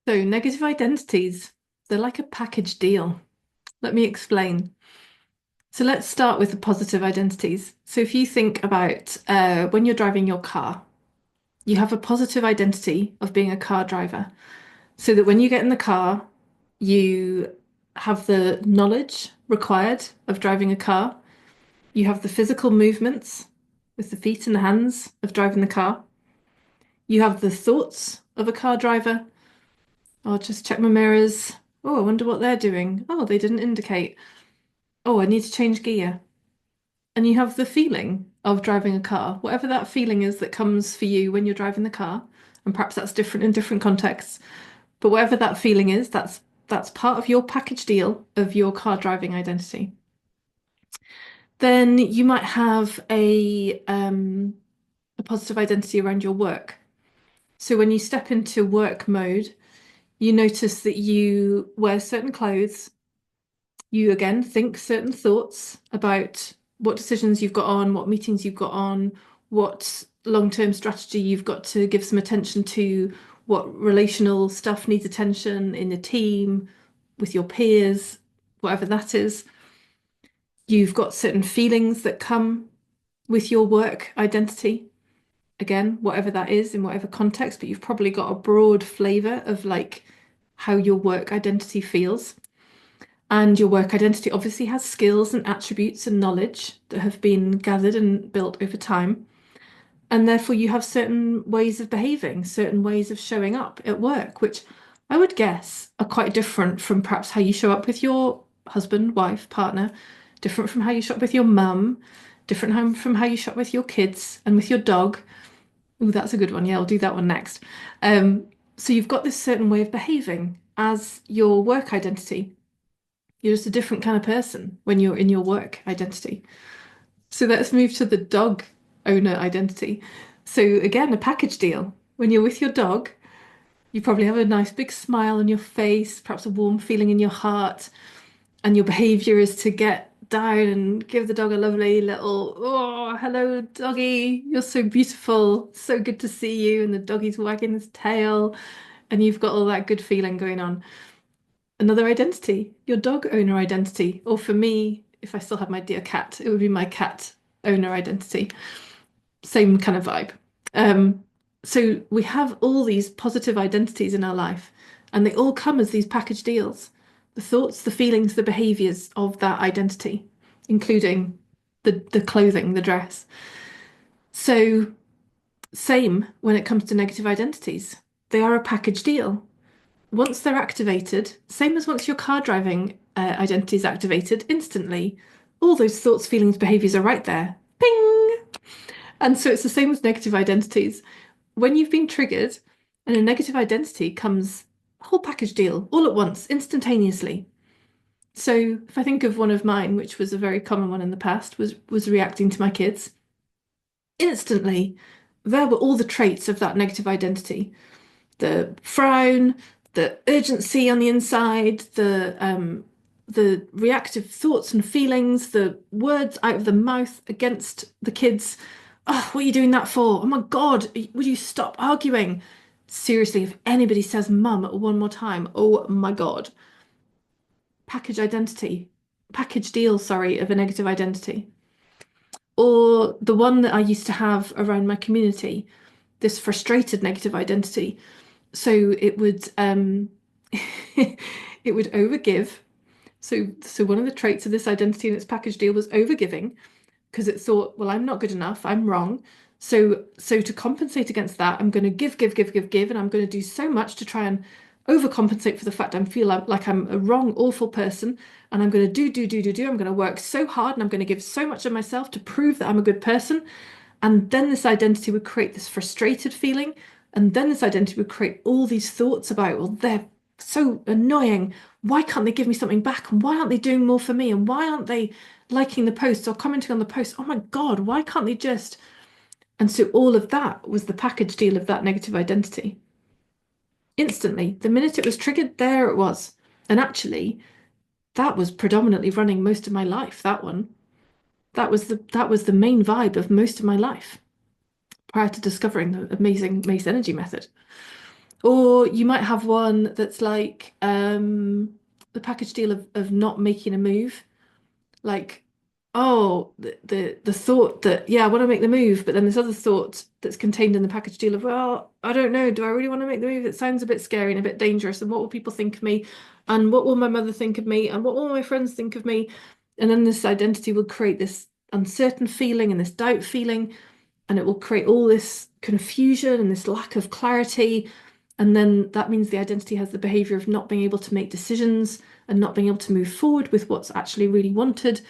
So, negative identities, they're like a package deal. Let me explain. So, let's start with the positive identities. So, if you think about when you're driving your car, you have a positive identity of being a car driver. So that when you get in the car, you have the knowledge required of driving a car, you have the physical movements with the feet and the hands of driving the car, you have the thoughts of a car driver. I'll just check my mirrors. Oh, I wonder what they're doing. Oh, they didn't indicate. Oh, I need to change gear. And you have the feeling of driving a car, whatever that feeling is that comes for you when you're driving the car. And perhaps that's different in different contexts. But whatever that feeling is, that's part of your package deal of your car driving identity. Then you might have a positive identity around your work. So when you step into work mode, you notice that you wear certain clothes. You again think certain thoughts about what decisions you've got on, what meetings you've got on, what long-term strategy you've got to give some attention to, what relational stuff needs attention in the team, with your peers, whatever that is. You've got certain feelings that come with your work identity. Again, whatever that is in whatever context, but you've probably got a broad flavor of like how your work identity feels. And your work identity obviously has skills and attributes and knowledge that have been gathered and built over time. And therefore, you have certain ways of behaving, certain ways of showing up at work, which I would guess are quite different from perhaps how you show up with your husband, wife, partner, different from how you show up with your mum, different from how you show up with your kids and with your dog. Oh, that's a good one. Yeah, I'll do that one next. So you've got this certain way of behaving as your work identity. You're just a different kind of person when you're in your work identity. So let's move to the dog owner identity. So again, a package deal. When you're with your dog, you probably have a nice big smile on your face, perhaps a warm feeling in your heart, and your behavior is to get down and give the dog a lovely little, oh, hello, doggy, you're so beautiful, so good to see you. And the doggy's wagging his tail, and you've got all that good feeling going on. Another identity, your dog owner identity. Or for me, if I still had my dear cat, it would be my cat owner identity. Same kind of vibe. Um, so we have all these positive identities in our life, and they all come as these package deals. The thoughts, the feelings, the behaviors of that identity, including the clothing, the dress. So same when it comes to negative identities. They are a package deal. Once they're activated, same as once your car driving identity is activated, instantly, all those thoughts, feelings, behaviors are right there. Ping! And so it's the same with negative identities. When you've been triggered and a negative identity comes, whole package deal, all at once, instantaneously. So if I think of one of mine, which was a very common one in the past, was reacting to my kids, instantly, there were all the traits of that negative identity. The frown, the urgency on the inside, the reactive thoughts and feelings, the words out of the mouth against the kids. Oh, what are you doing that for? Oh my God, would you stop arguing? Seriously, if anybody says mum one more time, oh my God. Package identity, package deal, sorry, of a negative identity. Or the one that I used to have around my community, this frustrated negative identity. So it would it would overgive. So one of the traits of this identity in its package deal was overgiving because it thought, well, I'm not good enough, I'm wrong. So to compensate against that, I'm going to give, and I'm going to do so much to try and overcompensate for the fact I feel like I'm a wrong, awful person, and I'm going to do. I'm going to work so hard, and I'm going to give so much of myself to prove that I'm a good person. And then this identity would create this frustrated feeling. And then this identity would create all these thoughts about, well, they're so annoying. Why can't they give me something back? And why aren't they doing more for me? And why aren't they liking the post or commenting on the post? Oh my God, why can't they just? And so all of that was the package deal of that negative identity. Instantly, the minute it was triggered, there it was. And actually, that was predominantly running most of my life, that one. That was the main vibe of most of my life prior to discovering the amazing Mace Energy method. Or you might have one that's like the package deal of not making a move. Like, oh, the thought that, yeah, I want to make the move, but then this other thought that's contained in the package deal of, well, I don't know, do I really want to make the move? It sounds a bit scary and a bit dangerous. And what will people think of me? And what will my mother think of me? And what will my friends think of me? And then this identity will create this uncertain feeling and this doubt feeling, and it will create all this confusion and this lack of clarity. And then that means the identity has the behavior of not being able to make decisions and not being able to move forward with what's actually really wanted.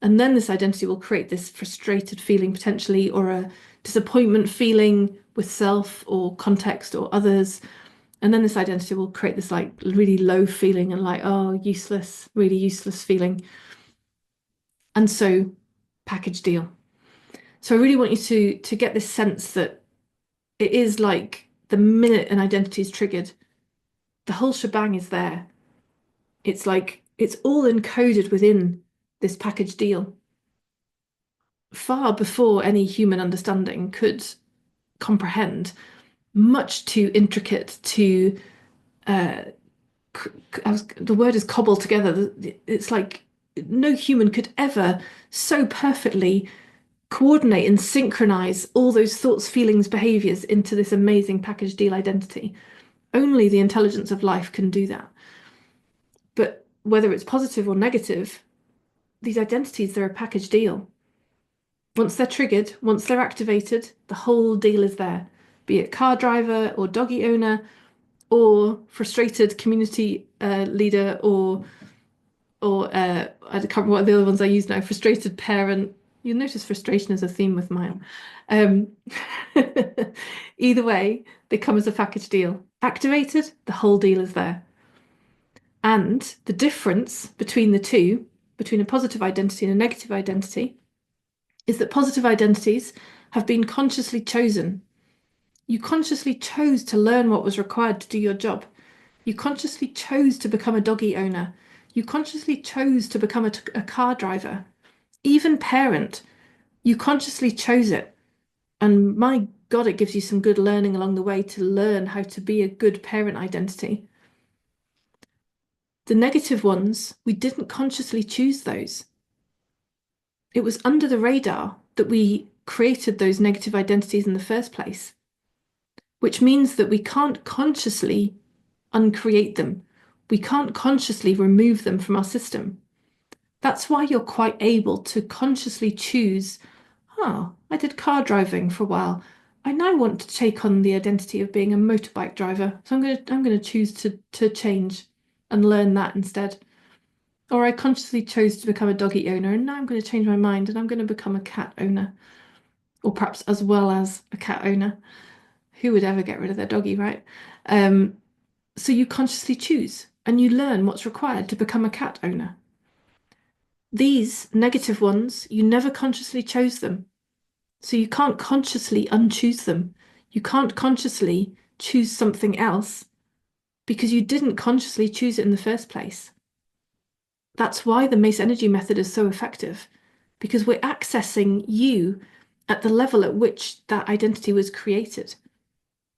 And then this identity will create this frustrated feeling potentially, or a disappointment feeling with self or context or others. And then this identity will create this like really low feeling and like, oh, useless, really useless feeling. And so package deal. So I really want you to get this sense that it is like the minute an identity is triggered, the whole shebang is there. It's like it's all encoded within this package deal far before any human understanding could comprehend, much too intricate to the word is cobbled together. It's like no human could ever so perfectly coordinate and synchronize all those thoughts, feelings, behaviors into this amazing package deal identity. Only the intelligence of life can do that. But whether it's positive or negative, these identities, they're a package deal. Once they're triggered, once they're activated, the whole deal is there. Be it car driver or doggy owner or frustrated community leader or I can't remember what the other ones I use now. Frustrated parent. You'll notice frustration is a theme with mine. Um, either way, they come as a package deal. Activated, the whole deal is there. And the difference between the two, between a positive identity and a negative identity, is that positive identities have been consciously chosen. You consciously chose to learn what was required to do your job. You consciously chose to become a doggy owner. You consciously chose to become a car driver. Even parent, you consciously chose it. And my God, it gives you some good learning along the way to learn how to be a good parent identity. The negative ones, we didn't consciously choose those. It was under the radar that we created those negative identities in the first place, which means that we can't consciously uncreate them. We can't consciously remove them from our system. That's why you're quite able to consciously choose, oh, I did car driving for a while. I now want to take on the identity of being a motorbike driver. So I'm gonna choose to change and learn that instead. Or I consciously chose to become a doggy owner and now I'm going to change my mind and I'm going to become a cat owner. Or perhaps as well as a cat owner. Who would ever get rid of their doggy, right? Um, so you consciously choose and you learn what's required to become a cat owner. These negative ones, you never consciously chose them. So you can't consciously unchoose them. You can't consciously choose something else because you didn't consciously choose it in the first place. That's why the Mace Energy method is so effective, because we're accessing you at the level at which that identity was created.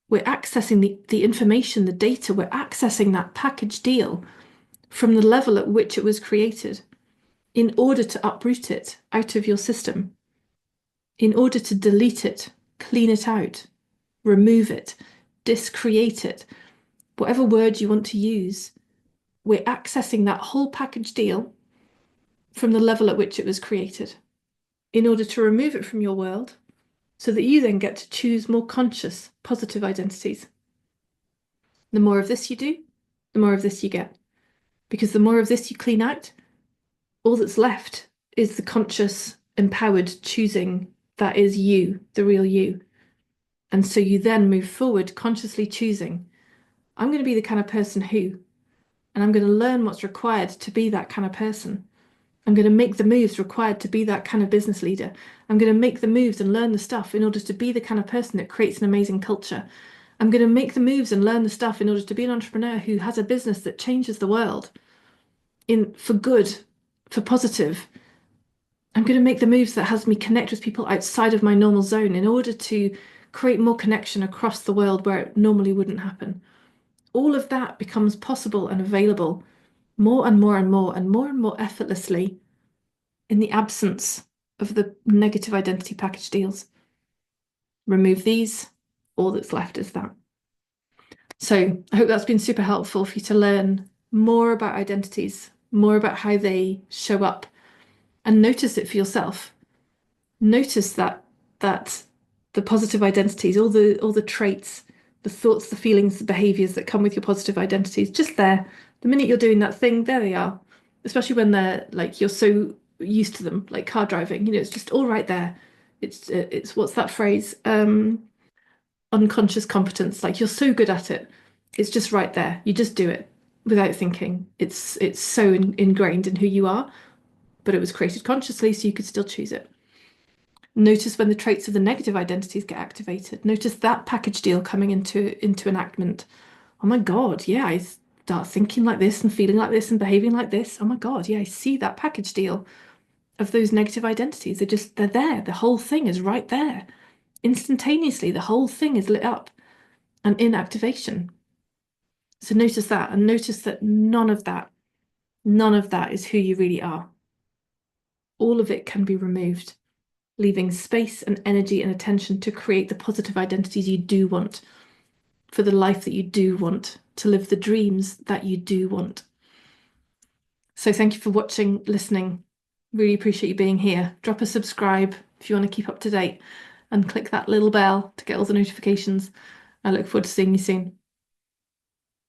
We're accessing the information, the data, we're accessing that package deal from the level at which it was created in order to uproot it out of your system, in order to delete it, clean it out, remove it, discreate it, whatever word you want to use. We're accessing that whole package deal from the level at which it was created in order to remove it from your world so that you then get to choose more conscious, positive identities. The more of this you do, the more of this you get. Because the more of this you clean out, all that's left is the conscious, empowered choosing that is you, the real you. And so you then move forward consciously choosing, I'm going to be the kind of person who, and I'm going to learn what's required to be that kind of person. I'm going to make the moves required to be that kind of business leader. I'm going to make the moves and learn the stuff in order to be the kind of person that creates an amazing culture. I'm going to make the moves and learn the stuff in order to be an entrepreneur who has a business that changes the world for good, for positive. I'm going to make the moves that has me connect with people outside of my normal zone in order to create more connection across the world where it normally wouldn't happen. All of that becomes possible and available more and more and more and more and more effortlessly in the absence of the negative identity package deals. Remove these, all that's left is that. So I hope that's been super helpful for you to learn more about identities, more about how they show up, and notice it for yourself. Notice that the positive identities, all the traits, the thoughts, the feelings, the behaviors that come with your positive identities, just there. The minute you're doing that thing, there they are. Especially when they're like you're so used to them, like car driving. It's just all right there. It's what's that phrase? Unconscious competence. Like you're so good at it. It's just right there. You just do it without thinking. It's so ingrained in who you are, but it was created consciously, so you could still choose it. Notice when the traits of the negative identities get activated. Notice that package deal coming into enactment. Oh my God, yeah, I start thinking like this and feeling like this and behaving like this. Oh my God, yeah, I see that package deal of those negative identities. They're there. The whole thing is right there. Instantaneously, the whole thing is lit up and in activation. So notice that and notice that none of that is who you really are. All of it can be removed, leaving space and energy and attention to create the positive identities you do want, for the life that you do want, to live the dreams that you do want. So thank you for watching, listening. Really appreciate you being here. Drop a subscribe if you want to keep up to date and click that little bell to get all the notifications. I look forward to seeing you soon.